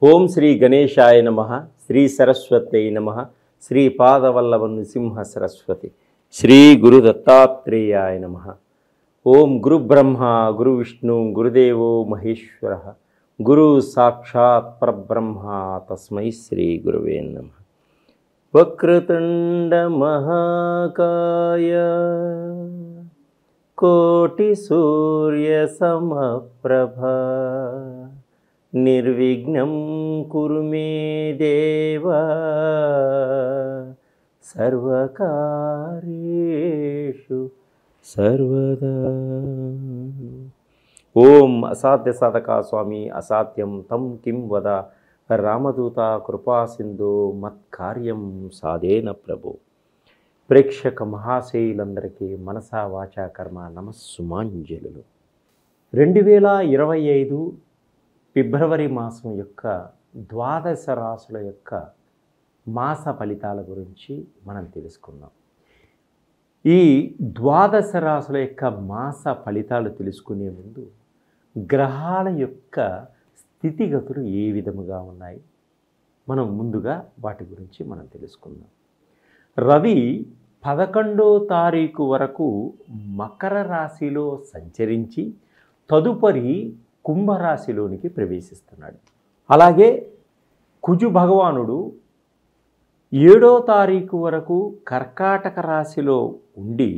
ఓం శ్రీ గణేశాయ నమః. శ్రీ సరస్వతై నమః. శ్రీ పాదవల్లభ నృసింహ సరస్వతి. శ్రీ గురు దత్తాత్రేయాయ నమః. ఓం గురు బ్రహ్మ గురు విష్ణు గురుదేవో మహేశ్వర గురు సాక్షాత్ పరబ్రహ్మ తస్మై శ్రీ గురువే నమః. వక్రతుండ మహాకాయ కోటి సూర్య సమప్రభ నిర్విఘ్నం కురు మే దేవ సర్వకార్యేషు సర్వదా. ఓం అసాధ్య సాధకా స్వామి అసాధ్యం తం కిం వద రామదూత కృపా సింధు మత్కార్యం సాధేన ప్రభు. ప్రేక్షక మహాశయులందరికీ మనసా వాచా కర్మ నమస్సుమాంజలులు. 2025 ఫిబ్రవరి మాసం యొక్క ద్వాదశ రాశుల యొక్క మాస ఫలితాల గురించి మనం తెలుసుకుందాం. ఈ ద్వాదశ రాశుల యొక్క మాస ఫలితాలు తెలుసుకునే ముందు గ్రహాల యొక్క స్థితిగతులు ఏ విధముగా ఉన్నాయి మనం ముందుగా వాటి గురించి మనం తెలుసుకుందాం. రవి 11వ తారీఖు వరకు మకర రాశిలో సంచరించి తదుపరి కుంభరాశిలోనికి ప్రవేశిస్తున్నాడు. అలాగే కుజు భగవానుడు 7వ తారీఖు వరకు కర్కాటక రాశిలో ఉండి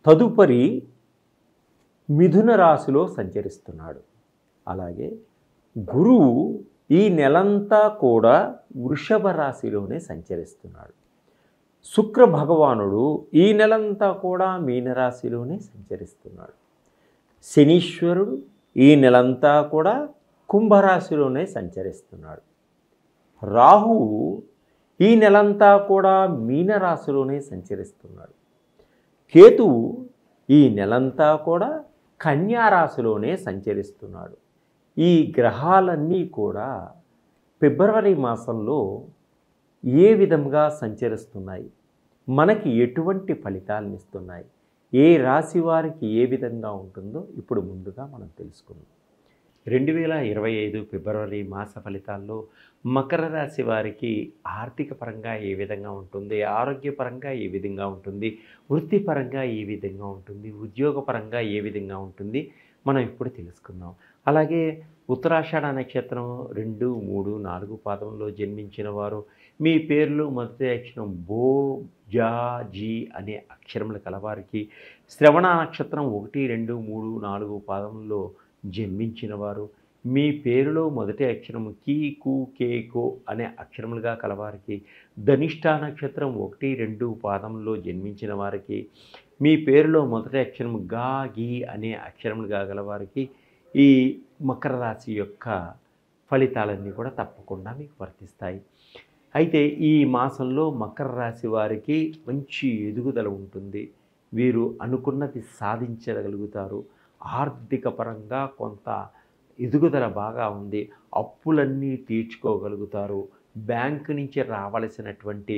తదుపరి మిథున రాశిలో సంచరిస్తున్నాడు. అలాగే గురువు ఈ నెలంతా కూడా వృషభ రాశిలోనే సంచరిస్తున్నాడు. శుక్ర భగవానుడు ఈ నెలంతా కూడా మీనరాశిలోనే సంచరిస్తున్నాడు. శనీశ్వరుడు ఈ నెలంతా కూడా కుంభరాశిలోనే సంచరిస్తున్నాడు. రాహువు ఈ నెలంతా కూడా మీనరాశిలోనే సంచరిస్తున్నాడు. కేతువు ఈ నెలంతా కూడా కన్యారాశిలోనే సంచరిస్తున్నాడు. ఈ గ్రహాలన్నీ కూడా ఫిబ్రవరి మాసంలో ఏ విధంగా సంచరిస్తున్నాయి, మనకి ఎటువంటి ఫలితాలను ఇస్తున్నాయి, ఏ రాశి వారికి ఏ విధంగా ఉంటుందో ఇప్పుడు ముందుగా మనం తెలుసుకుందాం. 2025 ఫిబ్రవరి మాస ఫలితాల్లో మకర రాశి వారికి ఆర్థిక పరంగా ఏ విధంగా ఉంటుంది, ఆరోగ్యపరంగా ఏ విధంగా ఉంటుంది, వృత్తిపరంగా ఏ విధంగా ఉంటుంది, ఉద్యోగపరంగా ఏ విధంగా ఉంటుంది మనం ఇప్పుడు తెలుసుకుందాం. అలాగే ఉత్తరాషాఢ నక్షత్రం 2, 3, 4 పాదంలో జన్మించిన వారు మీ పేర్లు మొదటి అక్షరం బో, జా, జీ అనే అక్షరములు కలవారికి, శ్రవణ నక్షత్రం 1, 2, 3, 4 పాదంలో జన్మించిన వారు మీ పేరులో మొదటి అక్షరము కీ, కు, కే, కో అనే అక్షరములుగా కలవారికి, ధనిష్ఠ నక్షత్రం 1, 2 పాదంలో జన్మించిన వారికి మీ పేరులో మొదటి అక్షరము గా, గీ అనే అక్షరములుగా గలవారికి ఈ మకర రాశి యొక్క ఫలితాలన్నీ కూడా తప్పకుండా మీకు వర్తిస్తాయి. అయితే ఈ మాసంలో మకర రాశి వారికి మంచి ఎదుగుదల ఉంటుంది. వీరు అనుకున్నది సాధించగలుగుతారు. ఆర్థిక పరంగా కొంత ఎదుగుదల బాగా ఉంది. అప్పులన్నీ తీర్చుకోగలుగుతారు. బ్యాంకు నుంచి రావలసినటువంటి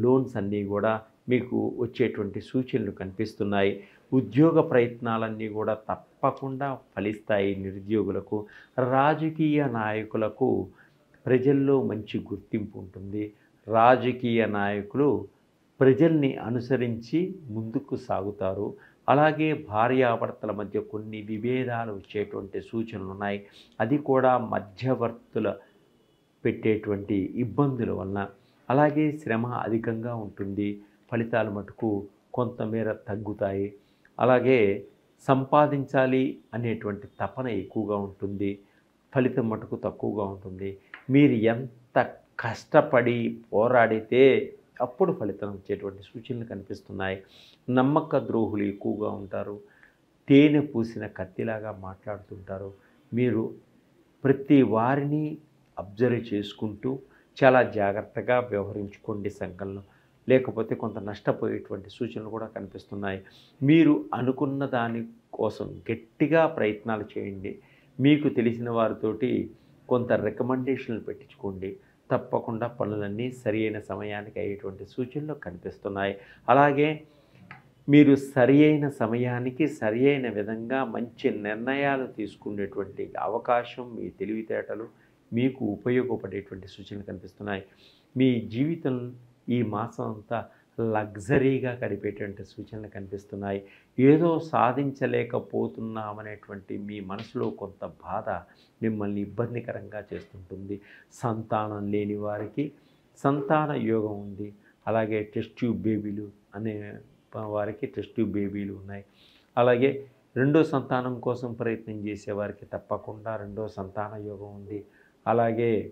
లోన్స్ అన్నీ కూడా మీకు వచ్చేటువంటి సూచనలు కనిపిస్తున్నాయి. ఉద్యోగ ప్రయత్నాలన్నీ కూడా తప్పకుండా ఫలిస్తాయి. నిరుద్యోగులకు, రాజకీయ నాయకులకు ప్రజల్లో మంచి గుర్తింపు ఉంటుంది. రాజకీయ నాయకులు ప్రజల్ని అనుసరించి ముందుకు సాగుతారు. అలాగే భార్యాభర్తల మధ్య కొన్ని విభేదాలు వచ్చేటువంటి సూచనలు ఉన్నాయి. అది కూడా మధ్యవర్తుల పెట్టేటువంటి ఇబ్బందుల వలన. అలాగే శ్రమ అధికంగా ఉంటుంది. ఫలితాలు మటుకు కొంతమేర తగ్గుతాయి. అలాగే సంపాదించాలి అనేటువంటి తపన ఎక్కువగా ఉంటుంది. ఫలితం మటుకు తక్కువగా ఉంటుంది. మీరు ఎంత కష్టపడి పోరాడితే అప్పుడు ఫలితం వచ్చేటువంటి సూచనలు కనిపిస్తున్నాయి. నమ్మక ద్రోహులు ఎక్కువగా ఉంటారు. తేనె పూసిన కత్తిలాగా మాట్లాడుతుంటారు. మీరు ప్రతి వారిని అబ్జర్వ్ చేసుకుంటూ చాలా జాగ్రత్తగా వ్యవహరించుకోండి సంకలనం, లేకపోతే కొంత నష్టపోయేటువంటి సూచనలు కూడా కనిపిస్తున్నాయి. మీరు అనుకున్న దాని కోసం గట్టిగా ప్రయత్నాలు చేయండి. మీకు తెలిసిన వారితోటి కొంత రికమెండేషన్లు పెట్టించుకోండి. తప్పకుండా పనులన్నీ సరి అయిన సమయానికి అయ్యేటువంటి సూచనలు కనిపిస్తున్నాయి. అలాగే మీరు సరి అయిన సమయానికి సరి అయిన విధంగా మంచి నిర్ణయాలు తీసుకునేటువంటి అవకాశం మీ తెలివితేటలు మీకు ఉపయోగపడేటువంటి సూచనలు కనిపిస్తున్నాయి. మీ జీవితం ఈ మాసం అంతా లగ్జరీగా గడిపేటువంటి సూచనలు కనిపిస్తున్నాయి. ఏదో సాధించలేకపోతున్నామనేటువంటి మీ మనసులో కొంత బాధ మిమ్మల్ని ఇబ్బందికరంగా చేస్తుంటుంది. సంతానం లేని వారికి సంతాన యోగం ఉంది. అలాగే టెస్ట్ ట్యూబ్ బేబీలు అనే వారికి టెస్ట్ ట్యూబ్ బేబీలు ఉన్నాయి. అలాగే రెండో సంతానం కోసం ప్రయత్నం చేసేవారికి తప్పకుండా రెండో సంతాన యోగం ఉంది. అలాగే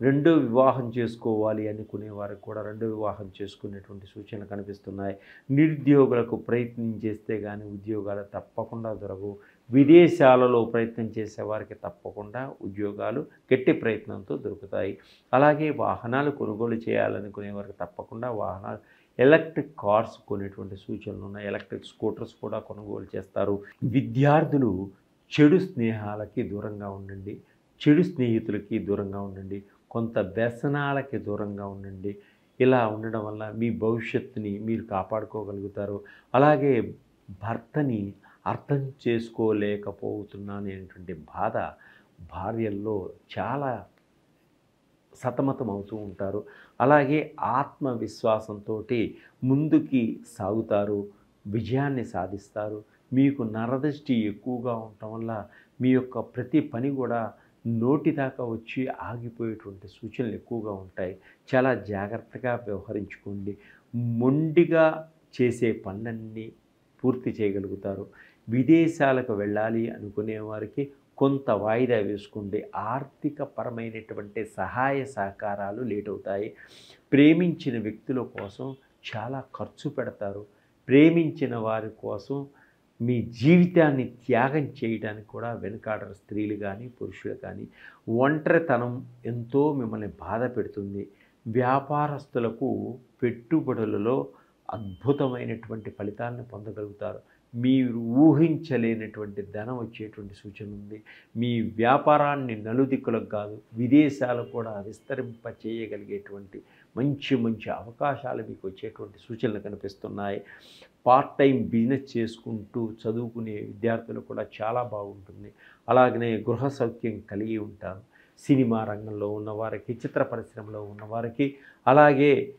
రెండో వివాహం చేసుకోవాలి అనుకునే వారికి కూడా రెండో వివాహం చేసుకునేటువంటి సూచనలు కనిపిస్తున్నాయి. నిరుద్యోగులకు ప్రయత్నం చేస్తే కానీ ఉద్యోగాలు తప్పకుండా దొరకవు. విదేశాలలో ప్రయత్నం చేసేవారికి తప్పకుండా ఉద్యోగాలు గట్టి ప్రయత్నంతో దొరుకుతాయి. అలాగే వాహనాలు కొనుగోలు చేయాలనుకునే వారికి తప్పకుండా వాహనాలు ఎలక్ట్రిక్ కార్స్ కొనేటువంటి సూచనలు ఉన్నాయి. ఎలక్ట్రిక్ స్కూటర్స్ కూడా కొనుగోలు చేస్తారు. విద్యార్థులు చెడు స్నేహాలకి దూరంగా ఉండండి. చెడు స్నేహితులకి దూరంగా ఉండండి. కొంత వ్యసనాలకి దూరంగా ఉండండి. ఇలా ఉండడం వల్ల మీ భవిష్యత్తుని మీరు కాపాడుకోగలుగుతారు. అలాగే భర్తని అర్థం చేసుకోలేకపోతున్నాను అనేటువంటి బాధ భార్యల్లో చాలా సతమతం అవుతూ ఉంటారు. అలాగే ఆత్మవిశ్వాసంతో ముందుకి సాగుతారు, విజయాన్ని సాధిస్తారు. మీకు నరదృష్టి ఎక్కువగా ఉండటం వల్ల మీ యొక్క ప్రతి పని కూడా నోటి దాకా వచ్చి ఆగిపోయేటువంటి సూచనలు ఎక్కువగా ఉంటాయి. చాలా జాగ్రత్తగా వ్యవహరించుకోండి. మొండిగా చేసే పనులన్నీ పూర్తి చేయగలుగుతారు. విదేశాలకు వెళ్ళాలి అనుకునే వారికి కొంత వాయిదా వేసుకోండి. ఆర్థిక పరమైనటువంటి సహాయ సహకారాలు లేట్ అవుతాయి. ప్రేమించిన వ్యక్తుల కోసం చాలా ఖర్చు పెడతారు. ప్రేమించిన వారి కోసం మీ జీవితాన్ని త్యాగం చేయడానికి కూడా వెనుకాడరు స్త్రీలు కానీ పురుషులు కానీ. ఒంటరితనం ఎంతో మిమ్మల్ని బాధ పెడుతుంది. వ్యాపారస్తులకు పెట్టుబడులలో అద్భుతమైనటువంటి ఫలితాలను పొందగలుగుతారు. మీరు ఊహించలేనటువంటి ధనం వచ్చేటువంటి సూచన ఉంది. మీ వ్యాపారాన్ని నలుదిక్కులకు కాదు విదేశాలకు కూడా విస్తరింప చేయగలిగేటువంటి మంచి మంచి అవకాశాలు మీకు వచ్చేటువంటి సూచనలు కనిపిస్తున్నాయి. పార్ట్ టైం బిజినెస్ చేసుకుంటూ చదువుకునే విద్యార్థులు కూడా చాలా బాగుంటుంది. అలాగనే గృహ సౌఖ్యం కలిగి ఉంటారు. సినిమా రంగంలో ఉన్నవారికి, చిత్ర పరిశ్రమలో ఉన్నవారికి, అలాగే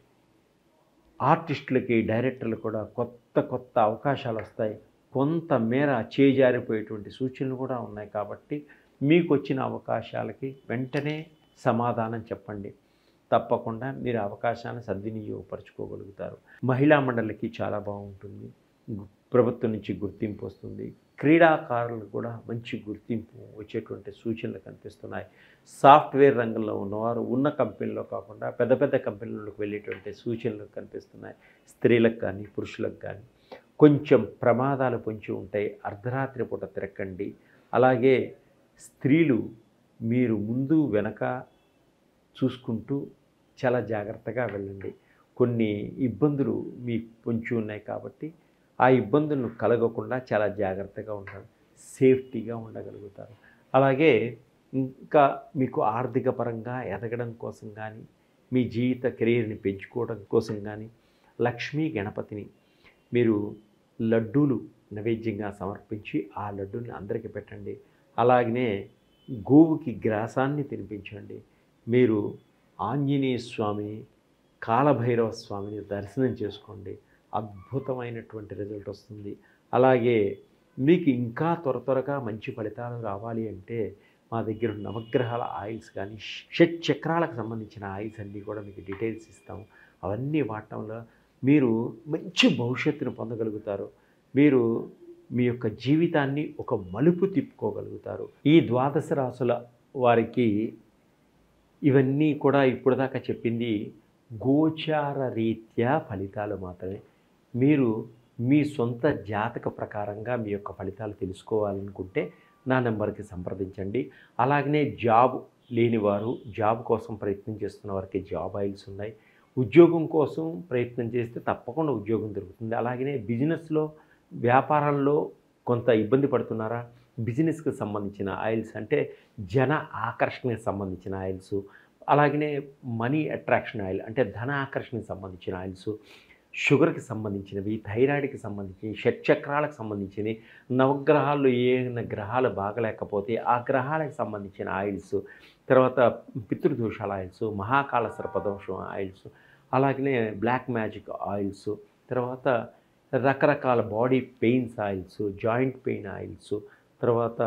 ఆర్టిస్టులకి, డైరెక్టర్లు కూడా కొత్త కొత్త అవకాశాలు వస్తాయి. కొంతమేర చేజారిపోయేటువంటి సూచనలు కూడా ఉన్నాయి. కాబట్టి మీకు వచ్చిన అవకాశాలకి వెంటనే సమాధానం చెప్పండి. తప్పకుండా మీరు అవకాశాన్ని సద్వినియోగపరచుకోగలుగుతారు. మహిళా మండలికి చాలా బాగుంటుంది. ప్రభుత్వం నుంచి గుర్తింపు వస్తుంది. క్రీడాకారులకు కూడా మంచి గుర్తింపు వచ్చేటువంటి సూచనలు కనిపిస్తున్నాయి. సాఫ్ట్వేర్ రంగంలో ఉన్నవారు ఉన్న కంపెనీలో కాకుండా పెద్ద పెద్ద కంపెనీలకు వెళ్ళేటువంటి సూచనలు కనిపిస్తున్నాయి. స్త్రీలకు కానీ పురుషులకు కానీ కొంచెం ప్రమాదాలు పొంచి ఉంటాయి. అర్ధరాత్రి పూట తిరగండి. అలాగే స్త్రీలు మీరు ముందు వెనక చూసుకుంటూ చాలా జాగ్రత్తగా వెళ్ళండి. కొన్ని ఇబ్బందులు మీకు పొంచి ఉన్నాయి కాబట్టి ఆ ఇబ్బందులను కలగకుండా చాలా జాగ్రత్తగా ఉంటారు. సేఫ్టీగా ఉండగలుగుతారు. అలాగే ఇంకా మీకు ఆర్థిక పరంగా ఎదగడం కోసం కానీ మీ జీవిత కెరీర్ని పెంచుకోవడం కోసం కానీ లక్ష్మీ గణపతిని మీరు లడ్డూలు నైవేద్యంగా సమర్పించి ఆ లడ్డూని అందరికీ పెట్టండి. అలాగనే గోవుకి గ్రాసాన్ని తినిపించండి. మీరు ఆంజనేయ స్వామిని, కాలభైరవ స్వామిని దర్శనం చేసుకోండి. అద్భుతమైనటువంటి రిజల్ట్ వస్తుంది. అలాగే మీకు ఇంకా త్వరగా మంచి ఫలితాలు రావాలి అంటే మా దగ్గర నవగ్రహాల ఆయిల్స్ కానీ షట్ చక్రాలకు సంబంధించిన ఆయిల్స్ అన్నీ కూడా మీకు డీటెయిల్స్ ఇస్తాం. అవన్నీ వాడటంలో మీరు మంచి భవిష్యత్తును పొందగలుగుతారు. మీరు మీ యొక్క జీవితాన్ని ఒక మలుపు తిప్పుకోగలుగుతారు. ఈ ద్వాదశ రాశుల వారికి ఇవన్నీ కూడా ఇప్పుడు దాకా చెప్పింది గోచార రీత్యా ఫలితాలు మాత్రమే. మీరు మీ సొంత జాతక ప్రకారంగా మీ యొక్క ఫలితాలు తెలుసుకోవాలనుకుంటే నా నెంబర్కి సంప్రదించండి. అలాగనే జాబ్ లేనివారు, జాబ్ కోసం ప్రయత్నం చేస్తున్న వారికి జాబ్ ఆయిల్స్ ఉన్నాయి. ఉద్యోగం కోసం ప్రయత్నం చేస్తే తప్పకుండా ఉద్యోగం దొరుకుతుంది. అలాగనే బిజినెస్లో, వ్యాపారంలో కొంత ఇబ్బంది పడుతున్నారా, బిజినెస్కి సంబంధించిన ఆయిల్స్ అంటే జన ఆకర్షణకి సంబంధించిన ఆయిల్స్, అలాగనే మనీ అట్రాక్షన్ ఆయిల్ అంటే ధన ఆకర్షణకి సంబంధించిన ఆయిల్స్, షుగర్కి సంబంధించినవి, థైరాయిడ్కి సంబంధించినవి, షట్చక్రాలకు సంబంధించినవి, నవగ్రహాల్లో ఏమైనా గ్రహాలు బాగలేకపోతే ఆ గ్రహాలకు సంబంధించిన ఆయిల్స్, తర్వాత పితృదోషాల ఆయిల్స్, మహాకాళ సర్పదోషం ఆయిల్స్, అలాగనే బ్లాక్ మ్యాజిక్ ఆయిల్స్, తర్వాత రకరకాల body pains oils, joint pain oils, తర్వాత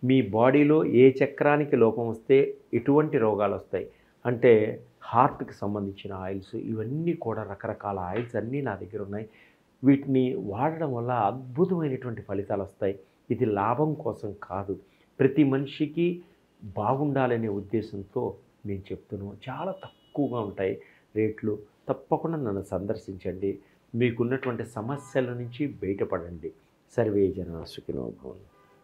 మీ బాడీలో ఏ చక్రానికి లోపం వస్తే ఎటువంటి రోగాలు వస్తాయి అంటే హార్ట్కి సంబంధించిన ఆయిల్స్, ఇవన్నీ కూడా రకరకాల ఆయిల్స్ అన్నీ నా దగ్గర ఉన్నాయి. వీటిని వాడడం వల్ల అద్భుతమైనటువంటి ఫలితాలు వస్తాయి. ఇది లాభం కోసం కాదు, ప్రతి మనిషికి బాగుండాలనే ఉద్దేశంతో నేను చెప్తున్నాను. చాలా తక్కువగా ఉంటాయి రేట్లు. తప్పకుండా నన్ను సందర్శించండి. మీకున్నటువంటి సమస్యల నుంచి బయటపడండి. సర్వే జనా సుఖినో భవంతు.